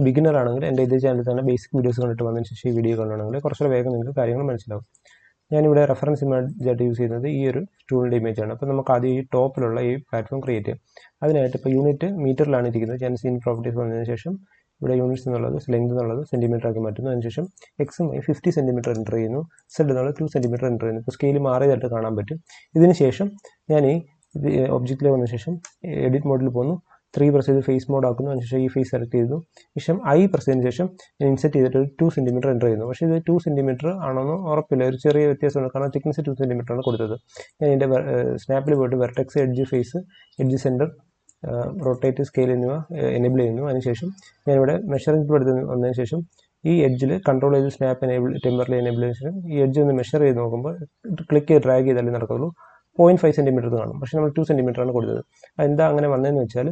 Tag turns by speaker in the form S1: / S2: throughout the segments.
S1: Beginner ആണെങ്കിൽ എൻ്റെ ഇതേ ചാനലിൽ തന്നെ ബേസിക് വീഡിയോസ് കണ്ടിട്ട് വന്നതിന് ശേഷം ഈ വീഡിയോ കാണുകയാണെങ്കിൽ കുറച്ചുകൂടെ വേഗം നിങ്ങൾക്ക് കാര്യങ്ങൾ മനസ്സിലാവും. ഞാനിവിടെ റെഫറൻസ് ഇമേജായിട്ട് യൂസ് ചെയ്യുന്നത് ഈ ഒരു ടൂളിൻ്റെ ഇമേജാണ്. അപ്പോൾ നമുക്ക് ആദ്യം ഈ ടോപ്പിലുള്ള ഈ പ്ലാറ്റ്ഫോം ക്രിയേറ്റ് ചെയ്യാം. അതിനായിട്ട് ഇപ്പോൾ യൂണിറ്റ് മീറ്ററിലാണ് ഇരിക്കുന്നത്. ഞാൻ സീൻ പ്രോപ്പർട്ടീസ് വന്നതിന് ശേഷം ഇവിടെ യൂണിറ്റ്സ് എന്നുള്ളത് ലെങ്ത് എന്നുള്ളത് സെൻറ്റിമീറ്റർ ആക്കി മാറ്റുന്നു. അതിനുശേഷം എക്സും 50 സെൻറ്റിമീറ്റർ എൻ്റർ ചെയ്യുന്നു. സെഡ് എന്നുള്ളത് 2 സെൻറ്റിമീറ്റർ എൻ്റർ ചെയ്യുന്നു. ഇപ്പോൾ സ്കെയിൽ മാറിയതായിട്ട് കാണാൻ പറ്റും. ഇതിന് ശേഷം ഞാൻ ഈ ഒബ്ജക്റ്റിൽ വന്ന ശേഷം എഡിറ്റ് മോഡിൽ പോകുന്നു. 3 പ്രസ് ചെയ്ത് ഫേസ് മോഡ് ആക്കുന്നു. അതിനുശേഷം ഈ ഫേസ് സെലക്ട് ചെയ്തു. ശേഷം പ്രസ് ചെയ്തതിന് ശേഷം ഞാൻ ഇൻസെറ്റ് ചെയ്തിട്ട് ഒരു 2 സെൻറ്റിമീറ്റർ എൻ്റർ ചെയ്യുന്നു. പക്ഷേ ഇത് 2 സെൻറ്റിമീറ്റർ ആണെന്ന് ഉറപ്പില്ല, ഒരു ചെറിയ വ്യത്യാസമുണ്ട്. കാരണം തിക്നെസ് 2 സെൻറ്റിമീറ്റർ ആണ് കൊടുത്തത്. ഞാൻ എൻ്റെ സ്നാപ്പിൽ പോയിട്ട് vertex, edge, face, edge centre, rotate, scale എന്നിവ എനേബിൾ ചെയ്യുന്നു. അതിനുശേഷം ഞാനിവിടെ മെഷറിംഗ് ടൂൾ എടുത്ത് വന്നതിന് ശേഷം ഈ എഡ്ജിൽ കൺട്രോൾ ചെയ്ത് സ്നാപ്പ് ടെമ്പറലി എനേബിൾ ചെയ്തതിന് ശേഷം ഈ എഡ്ജ് ഒന്ന് മെഷർ ചെയ്ത് നോക്കുമ്പോൾ ക്ലിക്ക് ചെയ്ത് ഡ്രാഗ് ചെയ്താലേ നടക്കുള്ളൂ. 0.5 സെൻറ്റിമീറ്റർ കാണും. പക്ഷേ നമ്മൾ 2 സെൻറ്റിമീറ്റർ ആണ് കൊടുത്തത്. അതെന്താ അങ്ങനെ വന്നതെന്ന് വെച്ചാൽ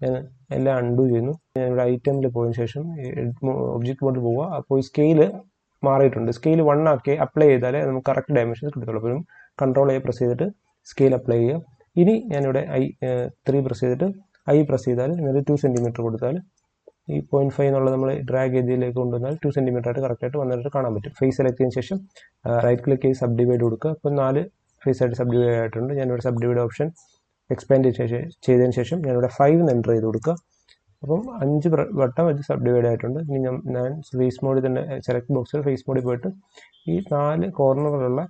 S1: ഞാൻ എല്ലാം അൺഡു ചെയ്യുന്നു. ഞാനിവിടെ ഐറ്റമിൽ പോയതിന് ശേഷം ഒബ്ജക്റ്റ് മോഡിൽ പോവുക. അപ്പോൾ സ്കെയിൽ മാറിയിട്ടുണ്ട്. സ്കെയിൽ 1 ആക്കി അപ്ലൈ ചെയ്താലേ നമുക്ക് കറക്റ്റ് ഡയമെൻഷൻസ് കിട്ടത്തുള്ളൂ. അപ്പോഴും കൺട്രോൾ പ്രസ് ചെയ്തിട്ട് സ്കെയിൽ അപ്ലൈ ചെയ്യുക. ഇനി ഞാനിവിടെ 3 പ്രസ് ചെയ്തിട്ട് പ്രസ് ചെയ്താൽ എന്നിട്ട് 2 സെൻറ്റിമീറ്റർ കൊടുത്താൽ ഈ 0.5 എന്നുള്ളത് നമ്മൾ ഡ്രാഗ് ചെയ്തതിലേക്ക് കൊണ്ടുവന്നാൽ 2 സെൻറ്റിമീറ്റർ ആയിട്ട് കറക്റ്റായിട്ട് വന്നിട്ട് കാണാൻ പറ്റും. ഫേസ് സെലക്ട് ചെയ്തതിന് ശേഷം റൈറ്റ് ക്ലിക്ക് ചെയ്ത് സബ് ഡിവൈഡ് കൊടുക്കുക. അപ്പോൾ 4 ഫേസ് ആയിട്ട് സബ് ഡിവൈഡ് ആയിട്ടുണ്ട്. ഞാനിവിടെ സബ് ഡിവൈഡ് ഓപ്ഷൻ എക്സ്പാൻഡ് ചെയ്തതിന് ശേഷം ഞാനിവിടെ 5 എൻ്റർ ചെയ്ത് കൊടുക്കുക. അപ്പം 5 വട്ടം ഇത് സബ് ഡിവൈഡ് ആയിട്ടുണ്ട്. ഇനി ഞാൻ ഫേസ് മോഡിൽ തന്നെ സെലക്ട് ബോക്സിൽ ഫേസ് മോഡിൽ പോയിട്ട് ഈ 4 കോർണറുകളുള്ള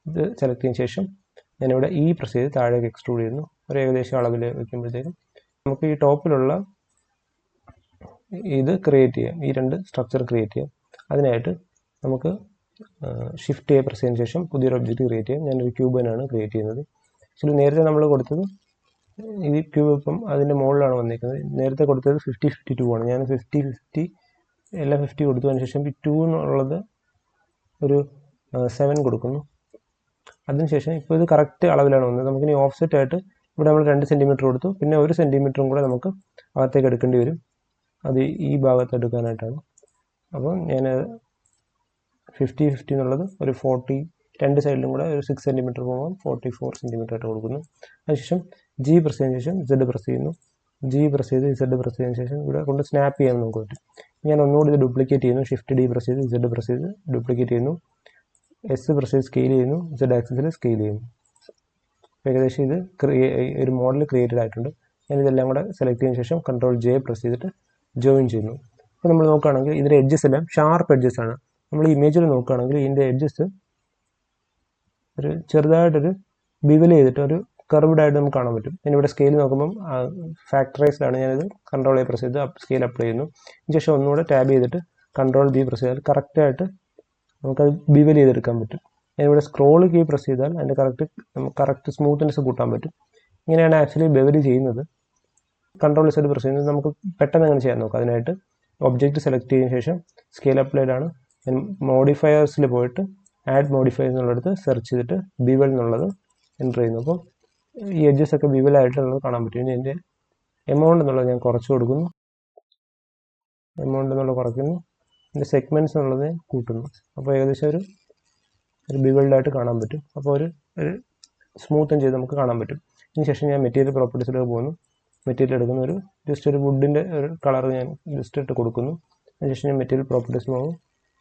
S1: ഇത് സെലക്ട് ചെയ്തതിന് ശേഷം ഞാനിവിടെ പ്രസ് ചെയ്ത് താഴേക്ക് എക്സ്ട്രൂഡ് ചെയ്യുന്നു. ഒരു ഏകദേശം അളവിൽ വയ്ക്കുമ്പോഴത്തേക്കും നമുക്ക് ഈ ടോപ്പിലുള്ള ഇത് ക്രിയേറ്റ് ചെയ്യാം. ഈ 2 സ്ട്രക്ചർ ക്രിയേറ്റ് ചെയ്യാം. അതിനായിട്ട് നമുക്ക് ഷിഫ്റ്റ് പ്രസ് ചെയ്തതിന് ശേഷം പുതിയൊരു ഒബ്ജക്റ്റ് ക്രിയേറ്റ് ചെയ്യാം. ഞാനൊരു ക്യൂബ് തന്നെയാണ് ക്രിയേറ്റ് ചെയ്യുന്നത്. ആക്ച്വലി നേരത്തെ നമ്മൾ കൊടുത്തത് ഈ ക്യൂബ് ഇപ്പം അതിൻ്റെ മുകളിലാണ് വന്നിരിക്കുന്നത്. നേരത്തെ കൊടുത്തത് 50-52 ആണ്. ഞാൻ 50-50 എല്ലാം 50 കൊടുത്തു. അതിന് ശേഷം 2 എന്നുള്ളത് ഒരു 7 കൊടുക്കുന്നു. അതിനുശേഷം ഇപ്പോൾ ഇത് കറക്റ്റ് അളവിലാണ് വന്നത്. നമുക്കിനി ഓഫ്സെറ്റ് ആയിട്ട് ഇവിടെ നമ്മൾ 2 സെൻറ്റിമീറ്റർ കൊടുത്തു. പിന്നെ 1 സെൻറ്റിമീറ്ററും കൂടെ നമുക്ക് അകത്തേക്ക് എടുക്കേണ്ടി വരും. അത് ഈ ഭാഗത്ത് എടുക്കാനായിട്ടാണ്. അപ്പോൾ ഞാൻ 50-50 എന്നുള്ളത് ഒരു 40, 2 സൈഡിലും കൂടെ ഒരു 6 സെൻറ്റിമീറ്റർ പോകുമ്പോൾ 44 സെൻറ്റിമീറ്റർ ആയിട്ട് കൊടുക്കുന്നു. അതിനുശേഷം പ്രസ് ചെയ്തതിന് ശേഷം Z പ്രസ് ചെയ്യുന്നു. പ്രസ് ചെയ്ത് Z പ്രസ് ചെയ്തതിന് ശേഷം ഇവിടെ കൊണ്ട് സ്നാപ്പ് ചെയ്യാൻ നമുക്ക് പറ്റും. ഞാൻ ഒന്നുകൂടി ഇത് ഡ്യൂപ്ലിക്കേറ്റ് ചെയ്യുന്നു. ഷിഫ്റ്റ് പ്രസ് ചെയ്ത് Z പ്രസ് ചെയ്ത് ഡ്യൂപ്ലിക്കേറ്റ് ചെയ്യുന്നു. പ്രസ് ചെയ്ത് സ്കെയിൽ ചെയ്യുന്നു. Z ആക്സിസിൽ സ്കെയിൽ ചെയ്യുന്നു. ഏകദേശം ഇത് ഒരു മോഡൽ ക്രിയേറ്റഡ് ആയിട്ടുണ്ട്. ഞാനിതെല്ലാം കൂടെ സെലക്ട് ചെയ്തതിന് ശേഷം Ctrl+J പ്രസ് ചെയ്തിട്ട് ജോയിൻ ചെയ്യുന്നു. അപ്പോൾ നമ്മൾ നോക്കുകയാണെങ്കിൽ ഇതിൻ്റെ എഡ്ജസ് എല്ലാം ഷാർപ്പ് എഡ്ജസ് ആണ്. നമ്മൾ ഈ ഇമേജിൽ നോക്കുകയാണെങ്കിൽ ഇതിൻ്റെ എഡ്ജസ് ഒരു ചെറുതായിട്ടൊരു ബിവൽ ചെയ്തിട്ട് ഒരു കർവ്ഡ് ആയിട്ട് നമുക്ക് കാണാൻ പറ്റും. ഞാനിവിടെ സ്കെയിൽ നോക്കുമ്പം ഫാക്ടറൈസ്ഡ് ആണ്. ഞാനിത് Ctrl+A പ്രസ് ചെയ്ത് സ്കെയിൽ അപ്ലൈ ചെയ്യുന്നു. അതിനുശേഷം ഒന്നുകൂടെ ടാബ് ചെയ്തിട്ട് Ctrl+B പ്രസ് ചെയ്താൽ കറക്റ്റായിട്ട് നമുക്കത് ബിവൽ ചെയ്തെടുക്കാൻ പറ്റും. ഞാനിവിടെ സ്ക്രോൾ കീ പ്രസ് ചെയ്താൽ അതിൻ്റെ കറക്റ്റ് സ്മൂത്ത്നെസ് കൂട്ടാൻ പറ്റും. ഇങ്ങനെയാണ് ആക്ച്വലി ബെവൽ ചെയ്യുന്നത്. Ctrl+Z പ്രസ് ചെയ്യുന്നത് നമുക്ക് പെട്ടെന്ന് അങ്ങനെ ചെയ്യാൻ നോക്കാം. അതിനായിട്ട് ഒബ്ജക്റ്റ് സെലക്ട് ചെയ്തതിന് ശേഷം സ്കെയിൽ അപ്ലൈഡ് ആണ്. ഞാൻ മോഡിഫയേഴ്സിൽ പോയിട്ട് ആഡ് മോഡിഫയർ എന്നുള്ളടത്ത് സെർച്ച് ചെയ്തിട്ട് ബിവൽ എന്നുള്ളത് എൻ്റർ ചെയ്യുന്നു. അപ്പോൾ ഈ എഡ്ജസ് ഒക്കെ ബിവലായിട്ടുള്ളത് കാണാൻ പറ്റും. ഇനി എൻ്റെ എമൗണ്ട് എന്നുള്ളത് ഞാൻ കുറച്ച് കൊടുക്കുന്നു. എമൗണ്ട് എന്നുള്ളത് കുറയ്ക്കുന്നു. എൻ്റെ സെഗ്മെൻറ്റ്സ് എന്നുള്ളത് ഞാൻ കൂട്ടുന്നു. അപ്പോൾ ഏകദേശം ഒരു ബിവൽഡായിട്ട് കാണാൻ പറ്റും. അപ്പോൾ ഒരു സ്മൂത്തും ചെയ്ത് നമുക്ക് കാണാൻ പറ്റും. ഇതിനുശേഷം ഞാൻ മെറ്റീരിയൽ പ്രോപ്പർട്ടീസിലേക്ക് പോകുന്നു. മെറ്റീരിയൽ എടുക്കുന്ന ജസ്റ്റ് ഒരു വുഡിൻ്റെ ഒരു കളർ ഞാൻ ജസ്റ്റ് ഇട്ട് കൊടുക്കുന്നു. അതിനുശേഷം ഞാൻ മെറ്റീരിയൽ പ്രോപ്പർട്ടീസ് പോകും.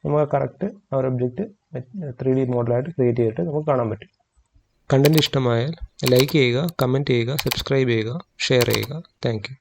S1: നമുക്ക് കറക്റ്റ് ആ ഒരു ഒബ്ജക്റ്റ് 3D മോഡലായിട്ട് ക്രിയേറ്റ് ചെയ്തിട്ട് നമുക്ക് കാണാൻ പറ്റും. കണ്ടൻറ്റ് ഇഷ്ടമായാൽ ലൈക്ക് ചെയ്യുക, കമൻറ്റ് ചെയ്യുക, സബ്സ്ക്രൈബ് ചെയ്യുക, ഷെയർ ചെയ്യുക. Thank you.